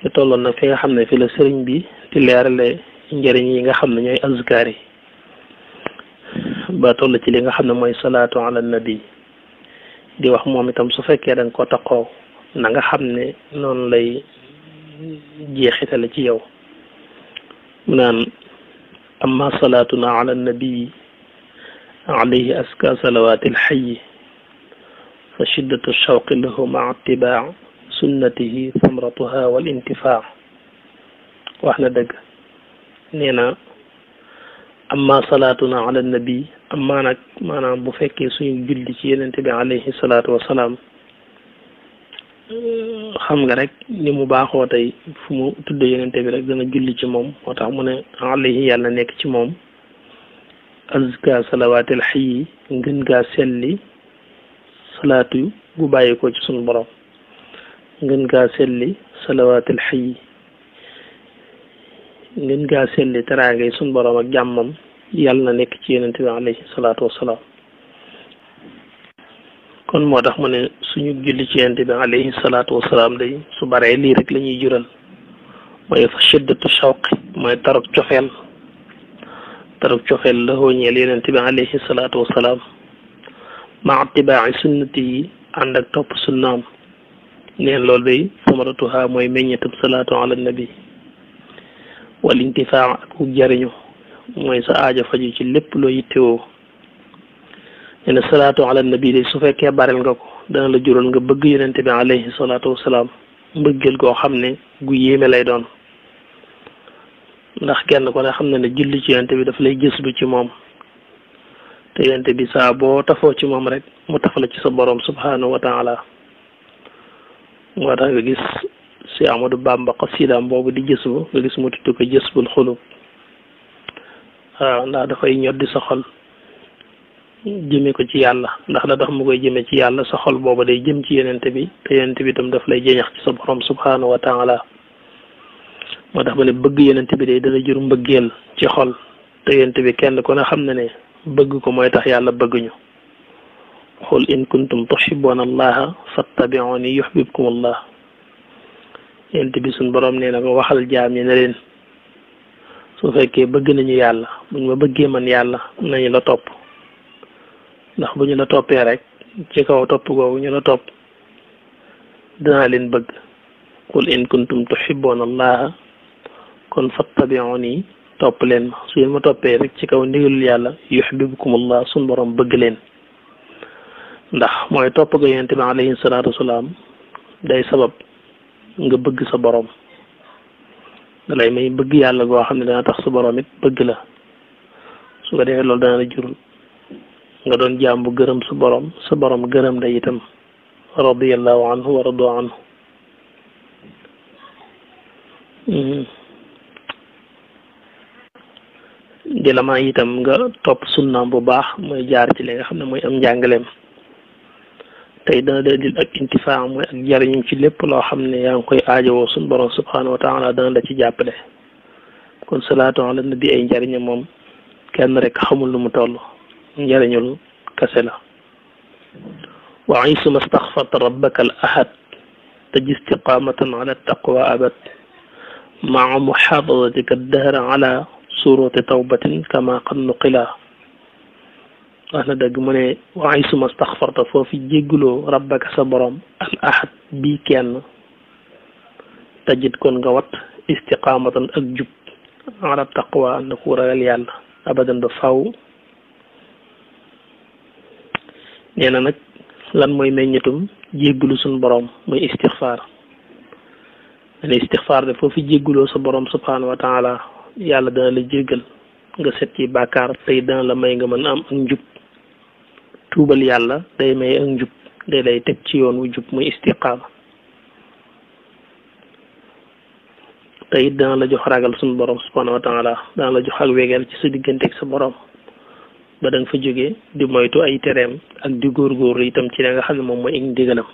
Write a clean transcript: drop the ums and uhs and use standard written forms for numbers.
ñu tolloon nag fi nga xam ne fi la sëriñ bi di leerale njëriñ yi nga xam ne ñooy azkaar yi ba toll ci li nga xam ne mooy salaatu ala nabi di wax moom itam su fekkee da nga ko taxaw na nga xam ne noonu lay jeexitale ci yow mu naan amma salaatuna ala nabi alayhi aska salawaati alxayi fa shiddatu shawqi lahu maa itibaa sunnatihi samratuha wal intifaa wax na dëgg nee na amma salaatuna ala nabi amma nag maanaam bu fekkee suñu julli ci yenente bi alayhi salaatu wasalaam xam nga rek ni mu baaxoo tey fu mu tudd yenente bi rek dana julli ci moom moo tax mu ne alayhi yàlla nekk ci moom azka salawaatil xayyi ngën gaa selli salaatu bu bàyyi ko ci suñu borom ngën gaa selli salawaatil xayyi ngën gaa selli teraangay suñu borom ak jàmmam yàlla na nekk ci yenente bi alayhi salaatu wasalaam kon moo tax mu ne suñu julli ci yenente bi alayhi salaatu wasalaam day su baree lii rek la ñuy jural mooy fa shiddatu shawqi mooy taruk cofeel la ñeel yenente bi alayhi salaatu wasalaam ma itibaa'i sunnati yi ànd ak topp sunnaam neen loolu day samaratuha mooy meññetab salaatu ala nabi wal intifaa ak jariñu mooy sa aaja faju ci lépp loo yittewoo nee na salaatu ala nabi day su fekkee bareel nga ko dana la jural nga bëgg yonente bi alayhi salaatu wasalaam mbëggeel goo xam ne gu yéeme lay doon ndax kenn ko ne xam na ne julli ci yonente bi daf lay gës bu ci moom te yonente bi saa boo tafoo ci moom rek mu taf la ci sa borom subhanahu wa taala moo tax nga gis si Amadou Bamba xasidaam boobu di gës bu nga gis mu tudd ko gës bul xulub waaw ndax dafay ñoddi sa xol jëme ko ci yàlla ndax la tax mu koy jëme ci yàlla sa xol booba day jëm ci yenente bi te yenente bi itam daf lay jeñax ci sa borom subhanahu wa taala moo tax ba ne bëgg yenente bi day dana jur mbëggeel ci xol te yenente bi kenn ku ne xam ne ne bëgg ko mooy tax yàlla bëgg ñu xul in kuntum tuhibbuna allaha fattabi'uni yuhbibkum allah yenente bi suñ borom nee na ko waxal jaam ñi ne leen su fekkee bëgg nañu yàlla buñ ma bëggee man yàlla nañu la topp ndax bu ñu la toppee rek ci kaw topp googu ñu la topp danaa leen bëgg qul in kuntum tuhibbuna allaha kon fattabi'uni topp leen ma su ngeen ma toppee rek ci kaw ndigalul yàlla yuhibbukum allah suñ borom bëgg leen ndax mooy topp ga yonent bi alayhi salaatu wasalaam day sabab nga bëgg sa borom da lay may bëgg yàlla goo xam ne dana tax sa borom it bëgg la su ko defee loolu dana la jur nga doon jaam bu gërëm sa borom gërëm la itam radiyallahu anhu wa radu anhu di la ma itam nga topp sunnaam bu baax mooy jaar ci li nga xam ne mooy am njàngaleem tey dana dil ak intifaa mooy ak jariñu ci lépp loo xam ne yaa ngi koy aajowoo suñu borom subhanahu wa taala dana la ci jàppale kon salaatu ala nabi ay njariñam moom kenn rek xamul lu mu toll njariñul kase la wa aysuma staxfarta rabbaka al ahad taj istiqamatan ala taqwa abad maa muxaafadatika dahra ala surati tawbatin kama qad nuqila wax na dëgg mu ne wa aysuma staxfarta foofu jégguloo rabbaka sa borom al ahad bii kenn tajit kon nga wat istiqamatan ak jub ala taqwa ànd ku ragal yàlla abadan ba faw nee na nag lan mooy meññetum jéggulu suñ borom muy istixfaar ne istixfaar de foofu jégguloo sa borom subhanahu wa taala yàlla dana la jéggal nga set ci bàkkaar tey dana la may nga mën am ak njub tuubal yàlla day may ak njub day lay teg ci yoon wu jub muy istiqaama tey dana la jox ragal suñ borom subhanahu wa taala dana la jox ak wegeel ci sa diggante ak sa borom ba da nga fa jógee di moytu ay tereem ak di góorgóorlu itam ci la nga xam ne moom mooy ndigalam